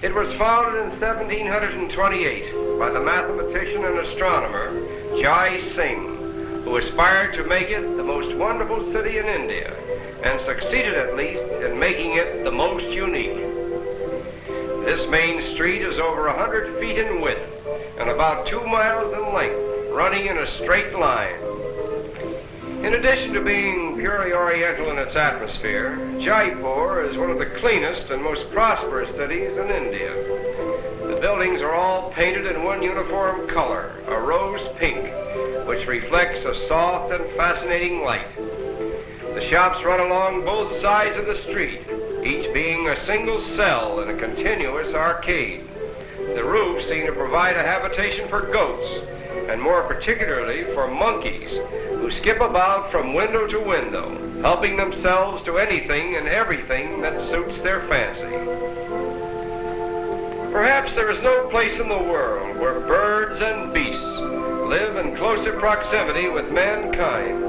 It was founded in 1728 by the mathematician and astronomer Jai Singh, who aspired to make it the most wonderful city in India, and succeeded at least in making it the most unique. This main street is over 100 feet in width and about 2 miles in length, running in a straight line. In addition to being purely oriental in its atmosphere, Jaipur is one of the cleanest and most prosperous cities in India. The buildings are all painted in one uniform color, a rose pink, which reflects a soft and fascinating light. The shops run along both sides of the street, each being a single cell in a continuous arcade. The roofs seem to provide a habitation for goats, and more particularly for monkeys, who skip about from window to window, helping themselves to anything and everything that suits their fancy. Perhaps there is no place in the world where birds and beasts live in closer proximity with mankind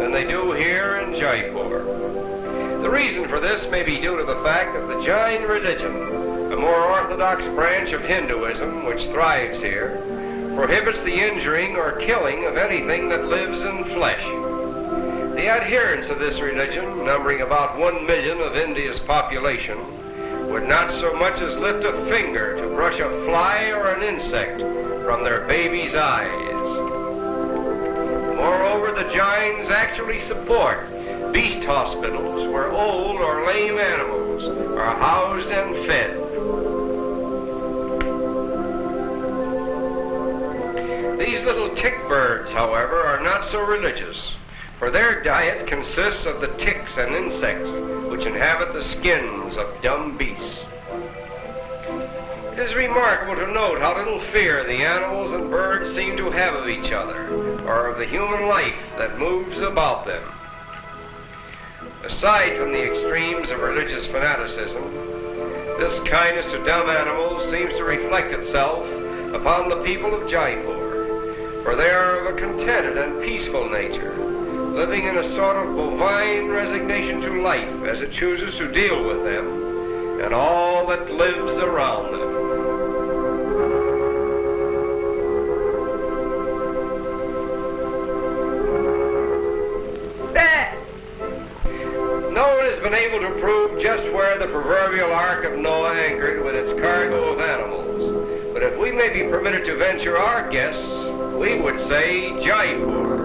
than they do here in Jaipur. The reason for this may be due to the fact that the Jain religion, a more orthodox branch of Hinduism which thrives here, prohibits the injuring or killing of anything that lives in flesh. The adherents of this religion, numbering about 1 million of India's population, would not so much as lift a finger to brush a fly or an insect from their baby's eyes. Moreover, the Jains actually support beast hospitals where old or lame animals are housed and fed. These little tick birds, however, are not so religious, for their diet consists of the ticks and insects which inhabit the skins of dumb beasts. It is remarkable to note how little fear the animals and birds seem to have of each other, or of the human life that moves about them. Aside from the extremes of religious fanaticism, this kindness to dumb animals seems to reflect itself upon the people of Jaipur, for they are of a contented and peaceful nature, living in a sort of bovine resignation to life as it chooses to deal with them and all that lives around them. No one has been able to prove just where the proverbial Ark of Noah anchored with its cargo of animals, but if we may be permitted to venture our guess, we would say Jaipur.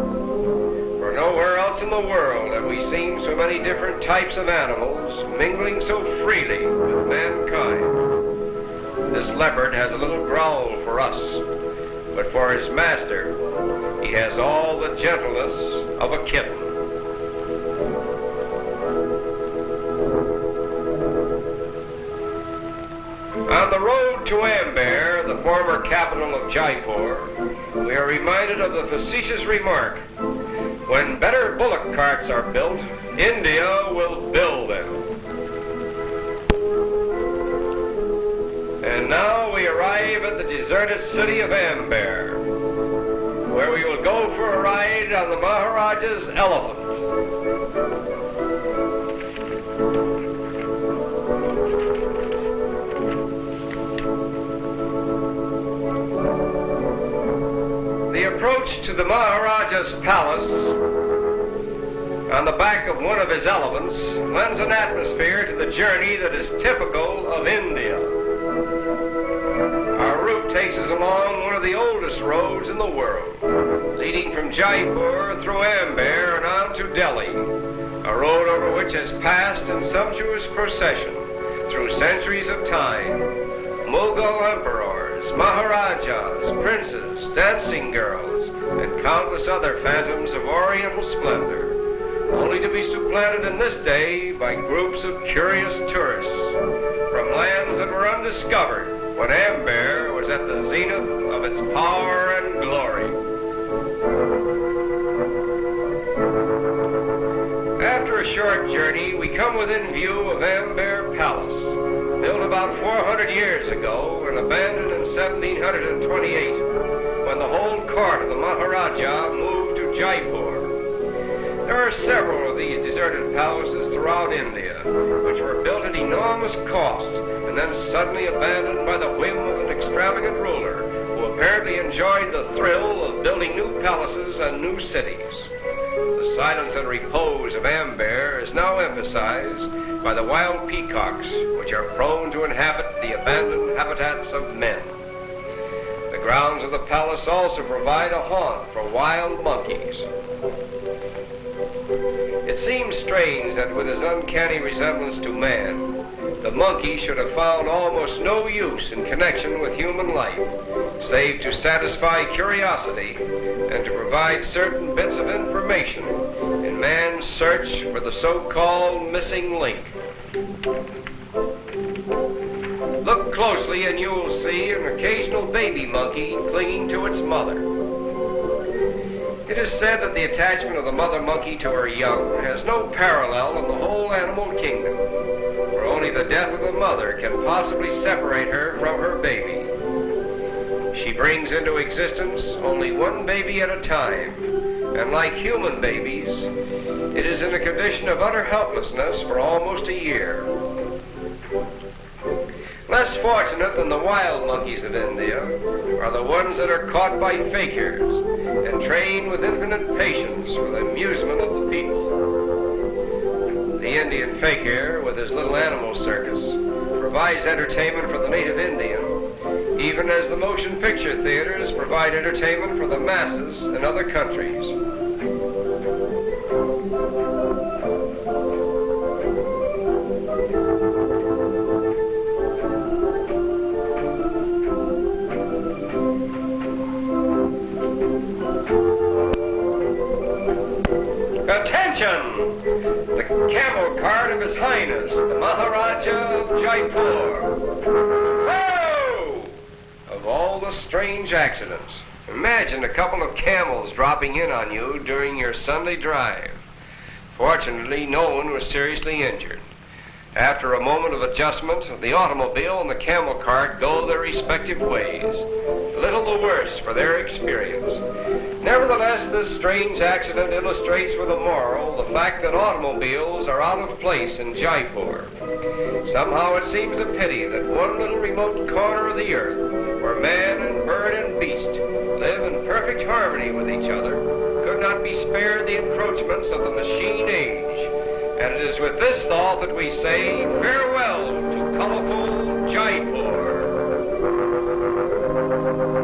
For nowhere else in the world have we seen so many different types of animals mingling so freely with mankind. This leopard has a little growl for us, but for his master, he has all the gentleness of a kitten. On the road to Amber, the former capital of Jaipur, we are reminded of the facetious remark, "When better bullock carts are built, India will build them." And now we arrive at the deserted city of Amber, where we will go for a ride on the Maharaja's elephant. The approach to the Maharaja's palace on the back of one of his elephants lends an atmosphere to the journey that is typical of India. Our route takes us along one of the oldest roads in the world, leading from Jaipur through Amber and on to Delhi, a road over which has passed in sumptuous procession through centuries of time Mughal emperors, Maharajas, princes, dancing girls, and countless other phantoms of oriental splendor, only to be supplanted in this day by groups of curious tourists from lands that were undiscovered when Amber was at the zenith of its power and glory. After a short journey, we come within view of Amber Palace, built about 400 years ago and abandoned in 1728, when the whole court of the Maharaja moved to Jaipur. There are several of these deserted palaces throughout India, which were built at enormous cost and then suddenly abandoned by the whim of an extravagant ruler who apparently enjoyed the thrill of building new palaces and new cities. The silence and repose of Amber is now emphasized by the wild peacocks, which are prone to inhabit the abandoned habitats of men. The grounds of the palace also provide a haunt for wild monkeys. It seems strange that with his uncanny resemblance to man, the monkey should have found almost no use in connection with human life, save to satisfy curiosity and to provide certain bits of information in man's search for the so-called missing link. Look closely and you will see an occasional baby monkey clinging to its mother. It is said that the attachment of the mother monkey to her young has no parallel in the whole animal kingdom, for only the death of the mother can possibly separate her from her baby. She brings into existence only one baby at a time, and like human babies, it is in a condition of utter helplessness for almost a year. Less fortunate than the wild monkeys of India are the ones that are caught by fakirs and trained with infinite patience for the amusement of the people. The Indian fakir, with his little animal circus, provides entertainment for the native Indian, even as the motion picture theaters provide entertainment for the masses in other countries. Attention! The camel cart of His Highness, the Maharaja of Jaipur. Whoa! Of all the strange accidents, imagine a couple of camels dropping in on you during your Sunday drive. Fortunately, no one was seriously injured. After a moment of adjustment, the automobile and the camel cart go their respective ways, little the worse for their experience. Nevertheless, this strange accident illustrates with a moral the fact that automobiles are out of place in Jaipur. Somehow it seems a pity that one little remote corner of the earth, where man and bird and beast live in perfect harmony with each other, could not be spared the encroachments of the machine age. And it is with this thought that we say farewell to colorful Jaipur.